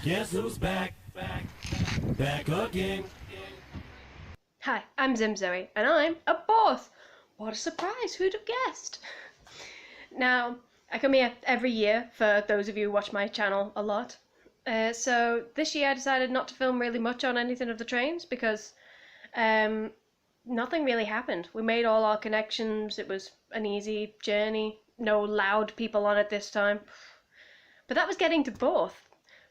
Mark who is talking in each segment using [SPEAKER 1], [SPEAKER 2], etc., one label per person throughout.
[SPEAKER 1] Guess who's back? Back again.
[SPEAKER 2] Hi, I'm Zoe, and I'm a Borth. What a surprise, who'd have guessed? Now, I come here every year, for those of you who watch my channel a lot. So this year I decided not to film really much on anything of the trains because nothing really happened. We made all our connections, it was an easy journey, no loud people on it this time. But that was getting to Borth.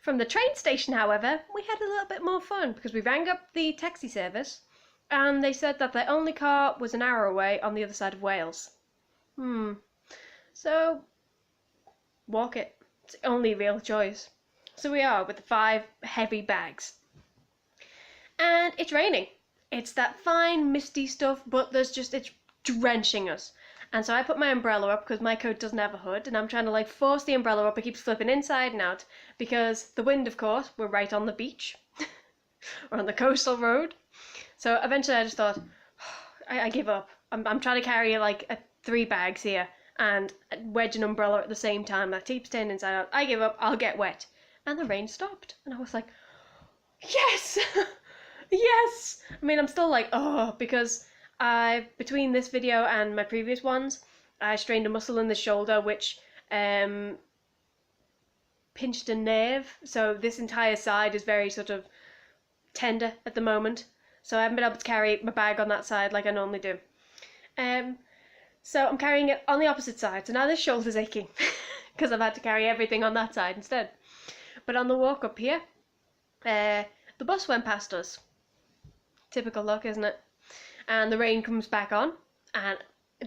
[SPEAKER 2] From the train station, however, we had a little bit more fun because we rang up the taxi service and they said that their only car was an hour away on the other side of Wales. So, walk it. It's the only real choice. So we are with the 5 heavy bags. And it's raining. It's that fine misty stuff, but it's drenching us. And so I put my umbrella up because my coat doesn't have a hood, and I'm trying to force the umbrella up. It keeps flipping inside and out because the wind, of course, we're right on the beach or on the coastal road. So eventually I just thought, I give up. I'm trying to carry 3 bags here and wedge an umbrella at the same time that keeps turning inside out. I give up. I'll get wet. And the rain stopped, and I was like, yes, yes. I mean, I'm still because between this video and my previous ones, I strained a muscle in the shoulder which pinched a nerve. So this entire side is very sort of tender at the moment. So I haven't been able to carry my bag on that side like I normally do. So I'm carrying it on the opposite side. So now this shoulder's aching because I've had to carry everything on that side instead. But on the walk up here, the bus went past us. Typical luck, isn't it? And the rain comes back on, and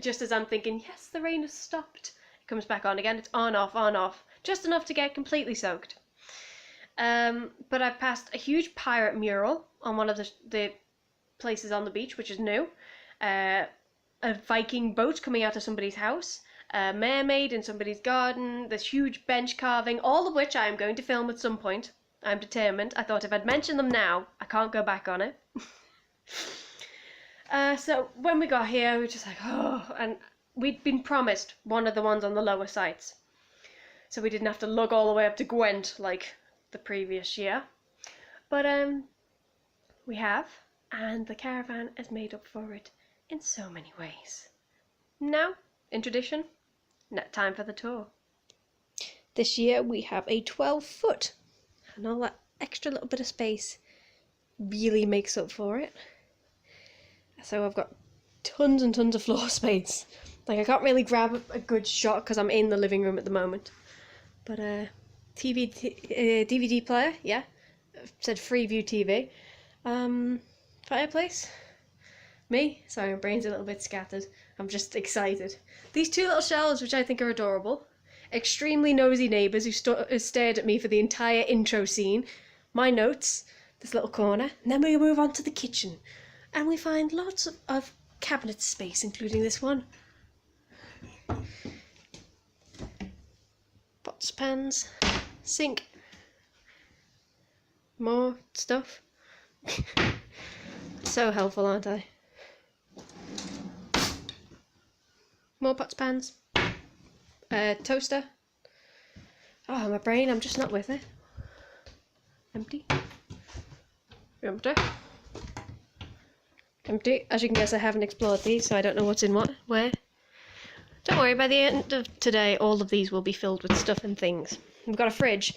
[SPEAKER 2] just as I'm thinking, yes, the rain has stopped, it comes back on again. It's on, off, just enough to get completely soaked. But I passed a huge pirate mural on one of the places on the beach, which is new. A Viking boat coming out of somebody's house, a mermaid in somebody's garden, this huge bench carving, all of which I am going to film at some point. I'm determined. I thought if I'd mentioned them now, I can't go back on it. So when we got here, we were just like, oh, and we'd been promised one of the ones on the lower sites. So we didn't have to lug all the way up to Gwent like the previous year. But we have, and the caravan has made up for it in so many ways. Now, in tradition, time for the tour. This year we have a 12-foot, and all that extra little bit of space really makes up for it. So I've got tons and tons of floor space. I can't really grab a good shot because I'm in the living room at the moment. But DVD player, yeah. I've said Freeview TV. Fireplace. Me? Sorry, my brain's a little bit scattered. I'm just excited. These 2 little shelves, which I think are adorable. Extremely nosy neighbours who stared at me for the entire intro scene. My notes, this little corner. And then we move on to the kitchen. And we find lots of cabinet space, including this one. Pots, pans, sink. More stuff. So helpful, aren't I? More pots, pans. Toaster. Oh, my brain, I'm just not with it. Empty. Empty. Empty. As you can guess, I haven't explored these, so I don't know what's in where. Don't worry, by the end of today, all of these will be filled with stuff and things. We've got a fridge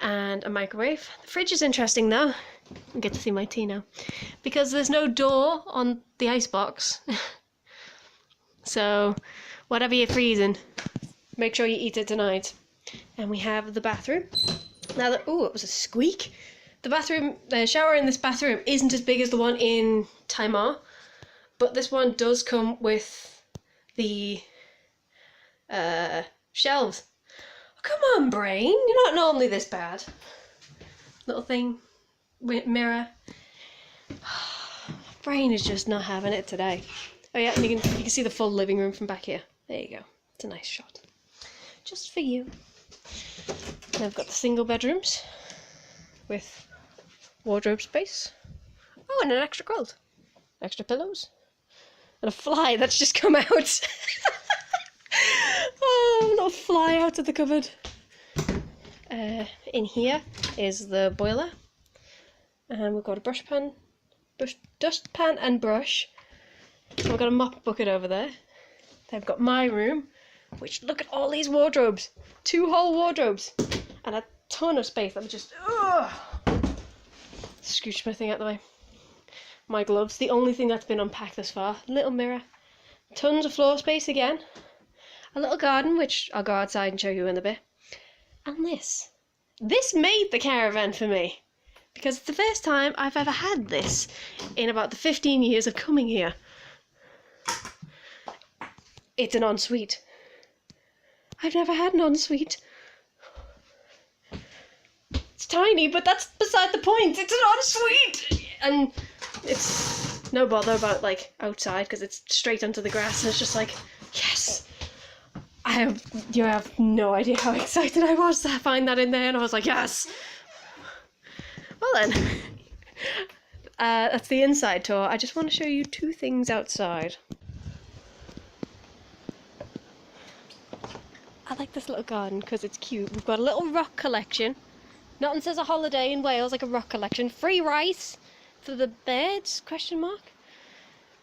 [SPEAKER 2] and a microwave. The fridge is interesting, though. I get to see my tea now. Because there's no door on the icebox. So, whatever you're freezing, make sure you eat it tonight. And we have the bathroom. Now, ooh, it was a squeak. The shower in this bathroom isn't as big as the one in Timor, but this one does come with the shelves. Oh, come on, brain, you're not normally this bad. Little thing, mirror. Brain is just not having it today. Oh yeah, and you can see the full living room from back here. There you go. It's a nice shot. Just for you. And I've got the single bedrooms with wardrobe space. Oh, and an extra quilt. Extra pillows. And a fly that's just come out. Oh, a little fly out of the cupboard. In here is the boiler. And we've got a dustpan and brush. And we've got a mop bucket over there. They've got my room, which, look at all these wardrobes. 2 whole wardrobes. And a ton of space. I'm just, scooch my thing out the way. My gloves, the only thing that's been unpacked thus far. Little mirror. Tons of floor space again. A little garden, which I'll go outside and show you in a bit. And this. This made the caravan for me. Because it's the first time I've ever had this in about the 15 years of coming here. It's an ensuite. I've never had an ensuite. It's tiny, but that's beside the point. It's an ensuite! And it's no bother about, like, outside, because it's straight onto the grass, and it's just like, yes! You have no idea how excited I was to find that in there, and I was like, yes! Well then, that's the inside tour. I just want to show you 2 things outside. I like this little garden because it's cute. We've got a little rock collection. Nothing says a holiday in Wales like a rock collection. Free rice for the birds, question mark.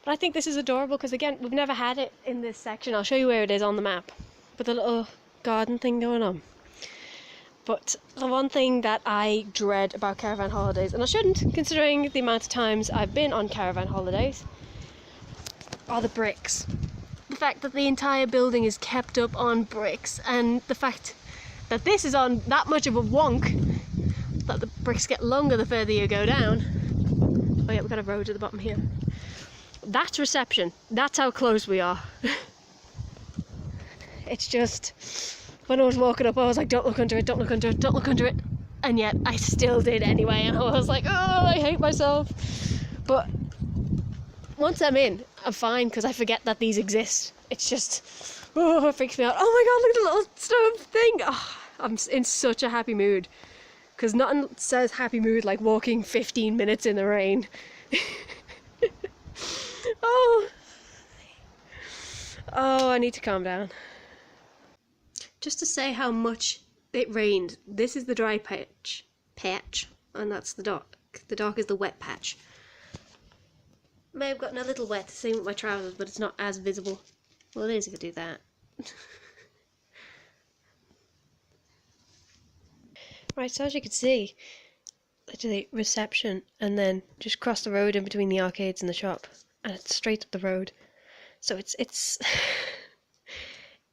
[SPEAKER 2] But I think this is adorable because, again, we've never had it in this section. I'll show you where it is on the map. With a little garden thing going on. But the one thing that I dread about caravan holidays, and I shouldn't, considering the amount of times I've been on caravan holidays, are the bricks. The fact that the entire building is kept up on bricks, and the fact that this is on that much of a wonk, that the bricks get longer the further you go down. Oh yeah, we've got a road at the bottom here. That's reception. That's how close we are. It's just, when I was walking up, I was like, don't look under it, don't look under it, don't look under it. And yet, I still did anyway, and I was like, oh, I hate myself. But once I'm in, I'm fine, because I forget that these exist. It's just, oh, it freaks me out. Oh my god, look at the little stone thing. Oh, I'm in such a happy mood. Because nothing says happy mood like walking 15 minutes in the rain. Oh, I need to calm down. Just to say how much it rained, this is the dry patch, and that's the dock. The dock is the wet patch. May have gotten a little wet, same with my trousers, but it's not as visible. Well, it is if I do that. Right, so as you can see, literally reception, and then just cross the road in between the arcades and the shop, and it's straight up the road. So it's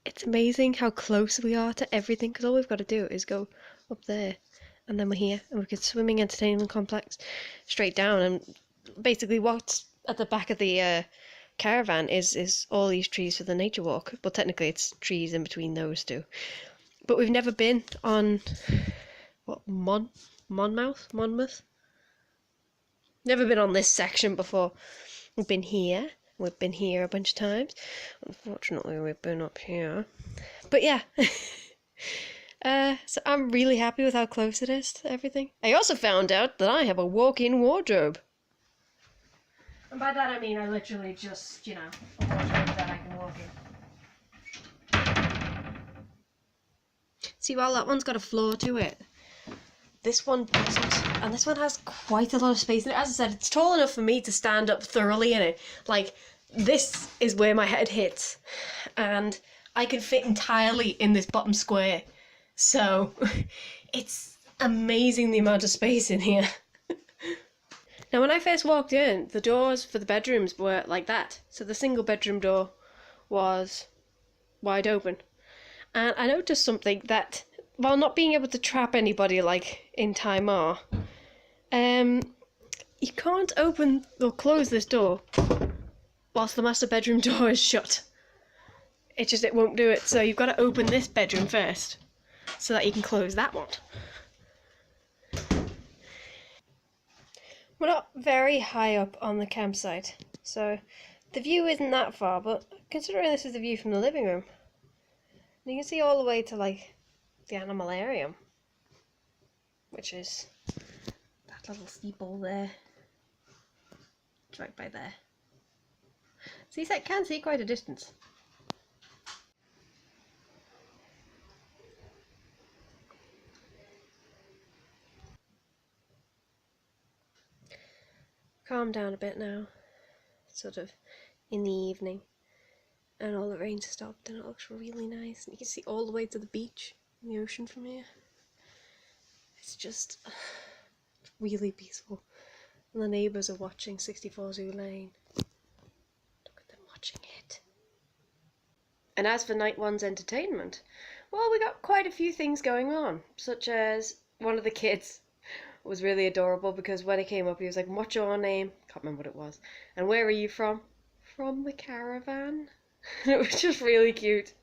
[SPEAKER 2] it's amazing how close we are to everything, because all we've got to do is go up there, and then we're here, and we get swimming entertainment complex straight down, and basically what's at the back of the caravan is all these trees for the nature walk. Well, technically it's trees in between those two. But we've never been on, what, Monmouth? Never been on this section before. We've been here a bunch of times. Unfortunately, we've been up here. But yeah. So I'm really happy with how close it is to everything. I also found out that I have a walk-in wardrobe. And by that I mean I literally just, a wardrobe that I can walk in. See, while that one's got a floor to it, this one doesn't. And this one has quite a lot of space in it. As I said, it's tall enough for me to stand up thoroughly in it. Like, this is where my head hits. And I can fit entirely in this bottom square. So, it's amazing the amount of space in here. Now, when I first walked in, the doors for the bedrooms were like that. So the single bedroom door was wide open. And I noticed something that, while not being able to trap anybody like in Time R, you can't open or close this door whilst the master bedroom door is shut. It won't do it. So you've got to open this bedroom first so that you can close that one. We're not very high up on the campsite, so the view isn't that far, but considering this is the view from the living room, you can see all the way to, like, the animalarium, which is that little steeple there. It's right by there. So you can see quite a distance. calmed down a bit now, sort of in the evening, and all the rain stopped and it looks really nice, and you can see all the way to the beach and the ocean from here. It's just really peaceful, and the neighbours are watching 64 Zoo Lane. Look at them watching it. And as for night one's entertainment, well, we got quite a few things going on, such as one of the kids was really adorable because when he came up he was like, "What's your name?" Can't remember what it was. "And where are you from?" "From the Caravan." It was just really cute.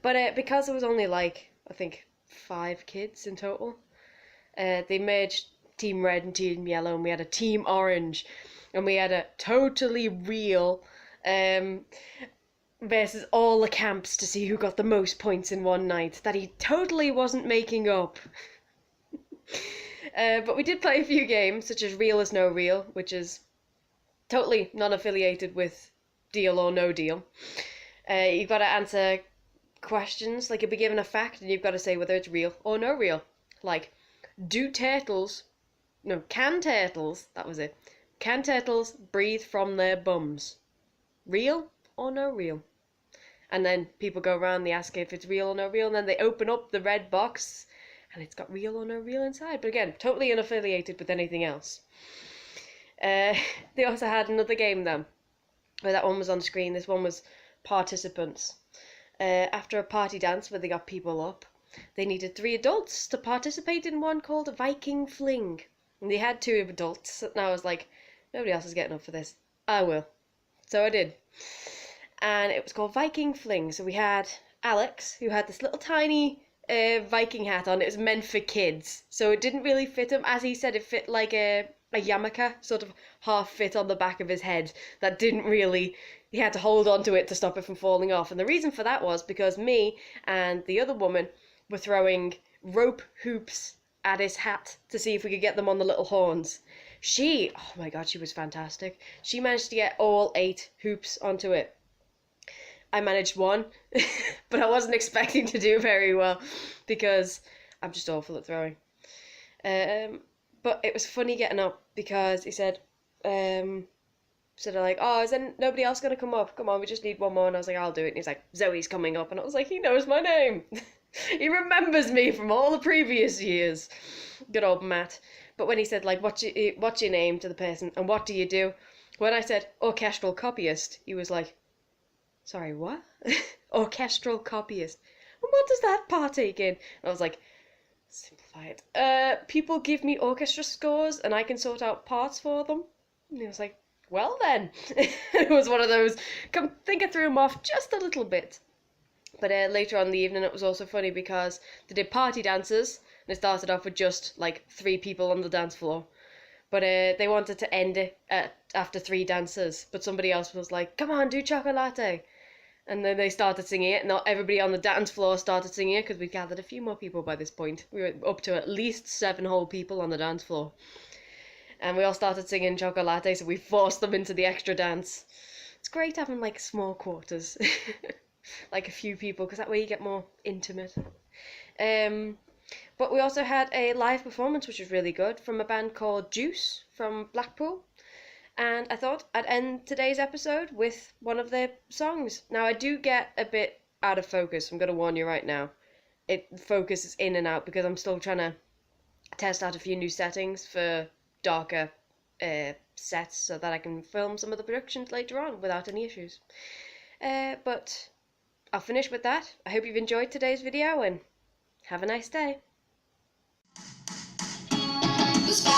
[SPEAKER 2] But because there was only like, I think 5 kids in total, they merged Team Red and Team Yellow, and we had a Team Orange, and we had a totally real versus all the camps to see who got the most points in one night that he totally wasn't making up. But we did play a few games, such as Real is No Real, which is totally non-affiliated with Deal or No Deal. You've got to answer questions, like you'll be given a fact and you've got to say whether it's real or no real. Like, can turtles, that was it. Can turtles breathe from their bums? Real or no real? And then people go around, they ask if it's real or no real, and then they open up the red box and it's got real or no real inside. But again, totally unaffiliated with anything else. They also had another game though, where that one was on screen. This one was participants. After a party dance where they got people up, they needed 3 adults to participate in one called a Viking Fling. And they had 2 adults, and I was like, nobody else is getting up for this. I will. So I did. And it was called Viking Fling. So we had Alex, who had this little tiny Viking hat on. It was meant for kids, so it didn't really fit him. As he said, it fit like a yarmulke, sort of half fit on the back of his head. That didn't really, he had to hold on to it to stop it from falling off. And the reason for that was because me and the other woman were throwing rope hoops at his hat to see if we could get them on the little horns. She, oh my god, she was fantastic. She managed to get all 8 hoops onto it. I managed 1, but I wasn't expecting to do very well because I'm just awful at throwing. But it was funny getting up because he said, like, "Oh, is there nobody else going to come up? Come on, we just need one more." And I was like, "I'll do it." And he's like, "Zoe's coming up." And I was like, he knows my name. He remembers me from all the previous years. Good old Matt. But when he said, like, what's your name to the person and what do you do? When I said orchestral copyist, he was like, "Sorry, what?" Orchestral copyist. And what does that partake in? And I was like, simplify it. People give me orchestra scores and I can sort out parts for them. And he was like, "Well then." It was one of those, come thinking through them off just a little bit. But later on in the evening it was also funny because they did party dances, and it started off with just like 3 people on the dance floor. But they wanted to end it after 3 dances, but somebody else was like, "Come on, do Chocolate." And then they started singing it, and not everybody on the dance floor started singing it because we'd gathered a few more people by this point. We were up to at least 7 whole people on the dance floor. And we all started singing Chocolate, so we forced them into the extra dance. It's great having like small quarters, like a few people, because that way you get more intimate. But we also had a live performance, which was really good, from a band called Juice from Blackpool. And I thought I'd end today's episode with one of their songs. Now, I do get a bit out of focus. I'm going to warn you right now. It focuses in and out because I'm still trying to test out a few new settings for darker sets so that I can film some of the productions later on without any issues. But I'll finish with that. I hope you've enjoyed today's video and have a nice day. Let's go!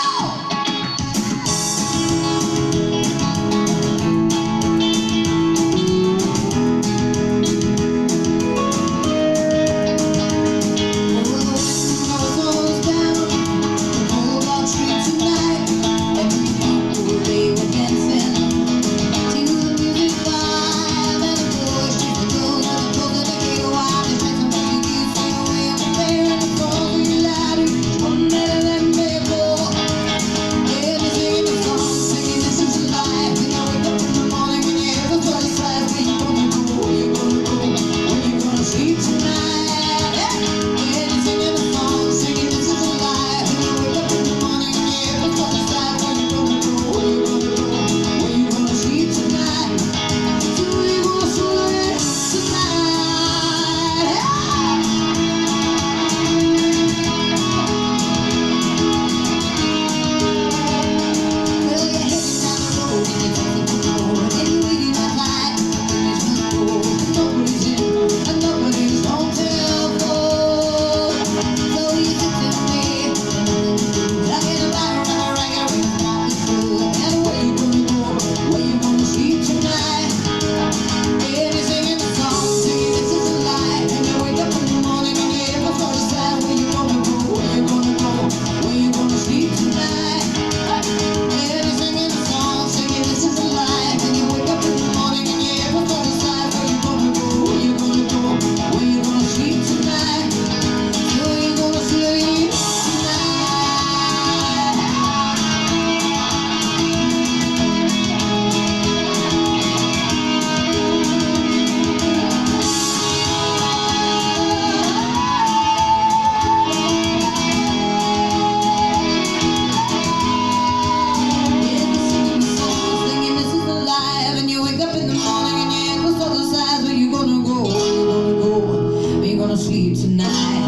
[SPEAKER 3] sleep tonight.